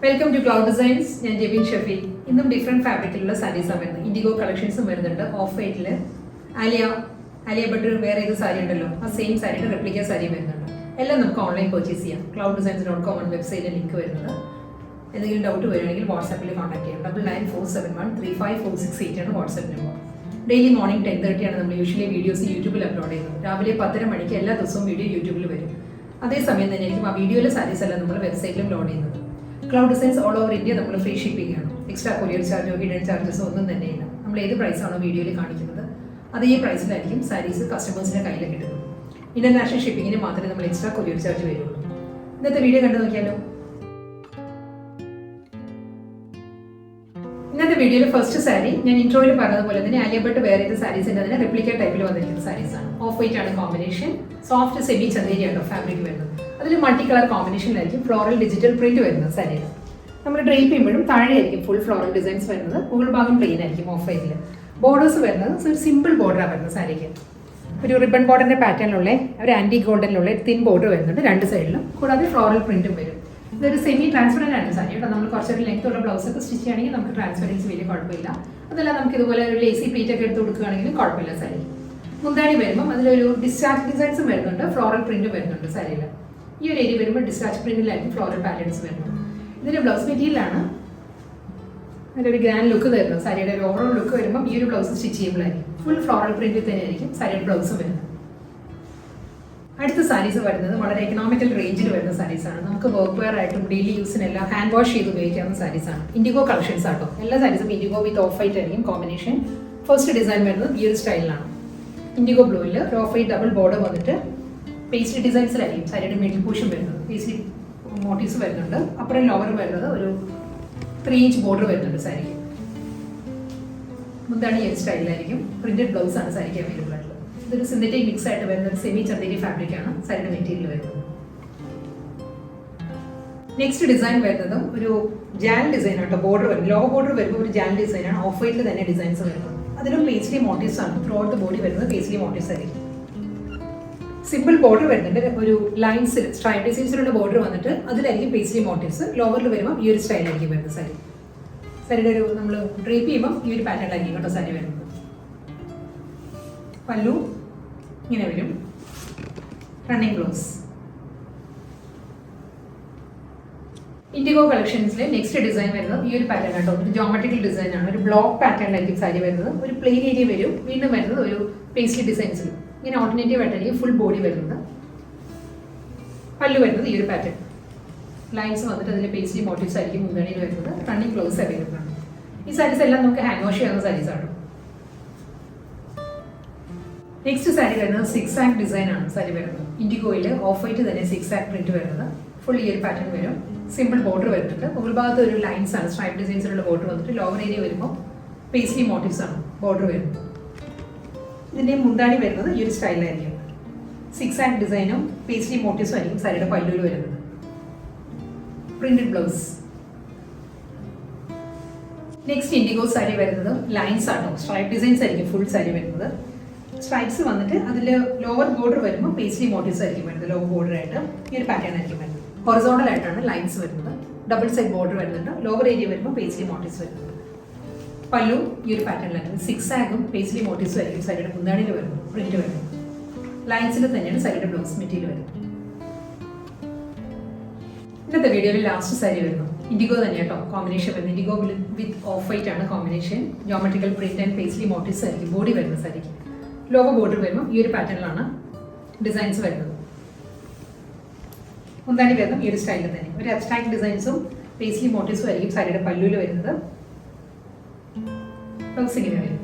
Welcome to Cloud Designs. I am Jevin Shafi. This different fabric sarees are Indigo collections off white Alia butter wear the saree same saree replica saree online purchase clouddesigns.com website link doubt WhatsApp contact 9947135468 WhatsApp number. Daily morning 10:30 ആണ് നമ്മൾ usually videos YouTube upload ചെയ്യുന്നത്. രാവിലെ 10:30 മണിക്ക് എല്ലാ ദിവസവും video യൂട്യൂബിൽ വരും. അതേ സമയം തന്നെ ആയിരിക്കും ആ വീഡിയോയിലെ സാരീസ് എല്ലാം നമ്മൾ വെബ്സൈറ്റിലും ലോഡ് ചെയ്യുന്നത്. Cloud designs all over India നമ്മൾ ഫ്രീ ഷിപ്പിംഗ് ആണ്. എക്സ്ട്രാ കൊറിയർ ചാർജോ ഹിഡൻ ചാർജസോ ഒന്നും തന്നെ ഇല്ല. നമ്മൾ ഏത് പ്രൈസാണോ വീഡിയോയിൽ കാണിക്കുന്നത് അതേ പ്രൈസിലായിരിക്കും സാരീസ് കസ്റ്റമേഴ്സിന്റെ കയ്യിൽ കിട്ടുന്നത്. ഇന്റർനാഷണൽ ഷിപ്പിങ്ങിന് മാത്രമേ നമ്മൾ എക്സ്ട്രാ കൊറിയർ ചാർജ് വരുള്ളൂ. ഇന്നത്തെ വീഡിയോ കണ്ടു നോക്കിയാലോ. ഇന്നത്തെ വീഡിയോയിൽ ഫസ്റ്റ് സാരി ഞാൻ ഇൻട്രോയിൽ പറഞ്ഞതുപോലെ തന്നെ ആലിയ ഭട്ട് വെയർ ചെയ്ത സാരീസിന്റെ അതിന് റെപ്ലിക്ക ടൈപ്പിൽ വന്നിരിക്കുന്ന സാരീസ് ആണ്. ഓഫ് വൈറ്റ് ആണ് കോമ്പിനേഷൻ. സോഫ്റ്റ് സെമി ചന്ദേരി ആണ് ഫാബ്രിക് വരുന്നത്. അതിൽ മൾട്ടി കളർ കോമ്പിനേഷനിലായിരിക്കും ഫ്ലോറൽ ഡിജിറ്റൽ പ്രിന്റ് വരുന്നത് സാരിയിൽ. നമ്മൾ ഡ്രേപ്പ് ചെയ്യുമ്പോഴും താഴെയായിരിക്കും ഫുൾ ഫ്ലോറൽ ഡിസൈൻസ് വരുന്നത്. മുകൾ ഭാഗം പ്ലെയിൻ ആയിരിക്കും ഓഫ് വൈറ്റിൽ. ബോർഡേഴ്സ് വരുന്നത് ഒരു സിമ്പിൾ ബോർഡറാണ് വരുന്നത് സാരിക്ക്. ഒരു റിബൺ ബോർഡറിന്റെ പാറ്റേണിലുള്ള ഒരു ആന്റി ഗോൾഡനിലുള്ള തിൻ ബോർഡർ വരുന്നുണ്ട് രണ്ട് സൈഡിലും. കൂടാതെ ഫ്ലോറൽ പ്രിന്റും വരും. ഇതൊരു സെമി ട്രാൻസ്പെറന്റ് ആണ് സാരി കേട്ടോ. നമ്മൾ കുറച്ചൊരു ലെങ്ത് ഉള്ള ബ്ലൗസ് ഒക്കെ സ്റ്റിച്ച് ചെയ്യുകയാണെങ്കിൽ നമുക്ക് ട്രാൻസ്പെറൻസി വലിയ കുഴപ്പമില്ല. അതല്ല നമുക്ക് ഇതുപോലെ ഒരു ലേസി പ്ലീറ്റ് ഒക്കെ എടുത്ത് കൊടുക്കുകയാണെങ്കിലും കുഴപ്പമില്ല സാരി. മുന്താണി വരുമ്പോൾ അതിലൊരു ഡിസ്ചാർജ് ഡിസൈൻസും വരുന്നുണ്ട്, ഫ്ലോറൽ പ്രിന്റും വരുന്നുണ്ട് സാരിയിൽ. ഈ ഒരു ഏരിയ വരുമ്പോൾ ഡിസ്ചാർജ് പ്രിന്റിലായിരിക്കും ഫ്ലോറൽ പാറ്റേൺസ് വരുന്നത്. ഇതിന്റെ ബ്ലൗസ് മെറ്റീരിയലാണ് അതിലൊരു ഗ്രാൻഡ് ലുക്ക് തരുന്നത്. സാരിയുടെ ഒരു ഓവറോൾ ലുക്ക് വരുമ്പോൾ ഈ ഒരു ബ്ലൗസ് സ്റ്റിച്ച് ചെയ്യുമ്പോഴായിരിക്കും ഫുൾ ഫ്ലോറൽ പ്രിന്റിൽ തന്നെയായിരിക്കും സാരിയുടെ ബ്ലൗസും വരുന്നത്. അടുത്ത സാരീസ് വരുന്നത് വളരെ എക്കണോമിക്കൽ റേഞ്ചിൽ വരുന്ന സാരീസ് ആണ്. നമുക്ക് വർക്ക് വെയർ ആയിട്ടും ഡെയിലി യൂസിനെല്ലാം ഹാൻഡ് വാഷ് ചെയ്ത് ഉപയോഗിക്കാവുന്ന സാരീസ് ആണ്. ഇൻഡിഗോ കളക്ഷൻസ് ആട്ടോ. എല്ലാ സാരീസും ഇൻഡിഗോ വിത്ത് ഓഫ് വൈറ്റ് ആയിരിക്കും കോമ്പിനേഷൻ. ഫസ്റ്റ് ഡിസൈൻ വരുന്നത് ഈ ഒരു സ്റ്റൈലിലാണ്. ഇൻഡിഗോ ബ്ലൂവിൽ ഓഫ് വൈറ്റ് ഡബിൾ ബോർഡർ വന്നിട്ട് പേസ്ട്രി ഡിസൈൻസിലായിരിക്കും സാരിയുടെ മിഡിൽ പോർഷൻ വരുന്നത്. പേസ്ട്രി മോട്ടീവ്സ് വരുന്നുണ്ട്. അപ്പുറം ലോവർ വരുന്നത് ഒരു 3 ഇഞ്ച് ബോർഡർ വരുന്നുണ്ട് സാരിക്ക്. മുന്താണ് ഈ ഒരു സ്റ്റൈലിലായിരിക്കും. പ്രിന്റഡ് ബ്ലൗസ് ആണ് സാരിക്ക് അവൈലബിൾ ആയിട്ടുള്ളത്. ഇതൊരു സിന്തറ്റിക് മിക്സ് ആയിട്ട് വരുന്ന ഒരു സെമി ചന്ദേരി ഫാബ്രിക് ആണ് സാരിയുടെ മെറ്റീരിയൽ വരുന്നത്. നെക്സ്റ്റ് ഡിസൈൻ വരുന്നതും ഒരു ജാൽ ഡിസൈൻ ആട്ടോ. ബോർഡർ വരും, ലോ ബോർഡർ വരുമ്പോൾ ഒരു ജാൽ ഡിസൈൻ ആണ്. ഓഫ് വൈറ്റിൽ തന്നെ ഡിസൈൻസ് വരുന്നത്. അതിലും പേസ്ട്രി മോട്ടീവ്സ് ആണ്. ത്രൂ ഔട്ട് ദ ബോഡി വരുന്നത് പേസ്ട്രി മോട്ടീവ്സ് ആയിരിക്കും. സിമ്പിൾ ബോർഡർ വരുന്നുണ്ട്. ഒരു ലൈൻസിൽ സ്ട്രൈപ്പ് ഡിസൈൻസിലുള്ള ബോർഡർ വന്നിട്ട് അതിലായിരിക്കും പേസ്ട്രി മോട്ടീവ്സ്. ലോവറിൽ വരുമ്പോൾ ഈ ഒരു സ്റ്റൈലായിരിക്കും വരുന്നത് സാരി. സാരിയുടെ ഒരു നമ്മൾ ഡ്രേപ്പ് ചെയ്യുമ്പോൾ ഈ ഒരു പാറ്റേണിലായിരിക്കും കേട്ടോ സാരി വരുന്നത്. പല്ലു ഇങ്ങനെ വരും. Running blouse. ഇൻഡിഗോ കളക്ഷൻസിലെ നെക്സ്റ്റ് ഡിസൈൻ വരുന്നത് ഈ ഒരു പാറ്റേൺ ആട്ടോ. ഒരു ജോമെട്രിക്കൽ ഡിസൈൻ ആണ്. ഒരു ബ്ലോക്ക് പാറ്റേണിലായിരിക്കും സാരി വരുന്നത്. ഒരു പ്ലെയിൻ ഏരിയ വരും. വീണ്ടും വരുന്നത് ഒരു പേസ്ട്രി ഡിസൈൻസിൽ ഇങ്ങനെ ഓൾട്ടർനേറ്റീവ് ആയിട്ടായിരിക്കും ഫുൾ ബോഡി വരുന്നത്. പല്ലു വരുന്നത് ഈ ഒരു പാറ്റേൺ. ലൈൻസ് വന്നിട്ട് അതിൽ പേസ്ട്രി മോട്ടീവ്സ് ആയിരിക്കും മുൻഗണനയിൽ വരുന്നത്. റണ്ണിങ് ബ്ലൗസ് അവൈലബിൾ ആണ്. ഈ സാരീസ് എല്ലാം നമുക്ക് ഹാൻഡ് വാഷ് ചെയ്യുന്ന സാരീസ് ആണ്. നെക്സ്റ്റ് സാരി വരുന്നത് 6 ആക്ട് ഡിസൈൻ ആണ് സാരി വരുന്നത്. ഇൻഡിഗോയിൽ ഓഫ് വൈറ്റ് തന്നെ 6 ആക്ട് പ്രിന്റ് വരുന്നത്. ഫുൾ ഈ ഒരു പാറ്റേൺ വരും. സിമ്പിൾ ബോർഡർ വരുന്നുണ്ട്. മുകൾ ഭാഗത്ത് ഒരു ലൈൻസ് ആണ് സ്ട്രൈപ്പ് ഡിസൈൻസിലുള്ള ബോർഡർ വന്നിട്ട് ലോവർ ഏരിയ വരുമ്പോൾ പേസ്ട്രി മോട്ടീവ്സ് ആണ് ബോർഡർ വരുന്നത്. ഇതിന്റെ മുന്താണി വരുന്നത് ഈ ഒരു സ്റ്റൈലിലായിരിക്കും. 6 ആക്ട് ഡിസൈനും പേസ്ട്രി മോട്ടീവ്സും ആയിരിക്കും സാരിയുടെ പല്ലുവിൽ വരുന്നത്. Printed blouse. Next IndiGo sari വരുന്നത് ലൈൻസ് ആണോ. സ്ട്രൈപ്പ് ഡിസൈൻസ് ആയിരിക്കും ഫുൾ സാരി വരുന്നത്. സ്ട്രൈപ്സ് വന്നിട്ട് അതിൽ ലോവർ ബോർഡർ വരുമ്പോൾ പേസ്ട്രി മോട്ടീവ്സ് ആയിരിക്കും വരുന്നത്. ലോ ബോർഡർ ആയിട്ട് ഈ ഒരു പാറ്റേൺ ആയിരിക്കും വരുന്നത്. ഹൊറിസോണ്ടൽ ആയിട്ടാണ് ലൈൻസ് വരുന്നത്. ഡബിൾ സൈഡ് ബോർഡർ വരുന്നുണ്ട്. ലോവർ ഏരിയ വരുമ്പോൾ പേസ്ട്രി മോട്ടീവ്സ് വരുന്നത്. പല്ലു ഈ ഒരു പാറ്റേണിലായിരുന്നു. 6 ആഗും പേസ്ട്രി മോട്ടീവ്സും ആയിരിക്കും സാരിയുടെ മുന്താണിയിൽ വരുന്നത്. പ്രിന്റ് വരുന്നത്. ലൈൻസിൽ തന്നെയാണ് സാരിയുടെ ബ്ലൗസ് മെറ്റീരിയൽ വരുന്നത്. ഇന്നത്തെ വീഡിയോയിൽ ലാസ്റ്റ് സാരി വരുന്നു. ഇൻഡിഗോ തന്നെ കേട്ടോ കോമ്പിനേഷൻ വരുന്നത്. ഇൻഡിഗോ വിത്ത് ഓഫ് വൈറ്റ് ആണ് combination. Geometrical print and pastry motifs ആയിരിക്കും ബോഡി വരുന്ന സാരിക്ക്. ലോവർ ബോർഡർ വരുമ്പോൾ ഈ ഒരു പാറ്റേണിലാണ് ഡിസൈൻസ് വരുന്നത്. മുന്താണി വരുന്നത് ഈ ഒരു സ്റ്റൈലിൽ തന്നെ. ഒരു അബ്സ്ട്രാക്ട് ഡിസൈൻസും പേസ്ട്രി മോട്ടീവ്സും ആയിരിക്കും സാരിയുടെ പല്ലുവിൽ വരുന്നത്. ബ്ലൗസ് ഇങ്ങനെ വരും.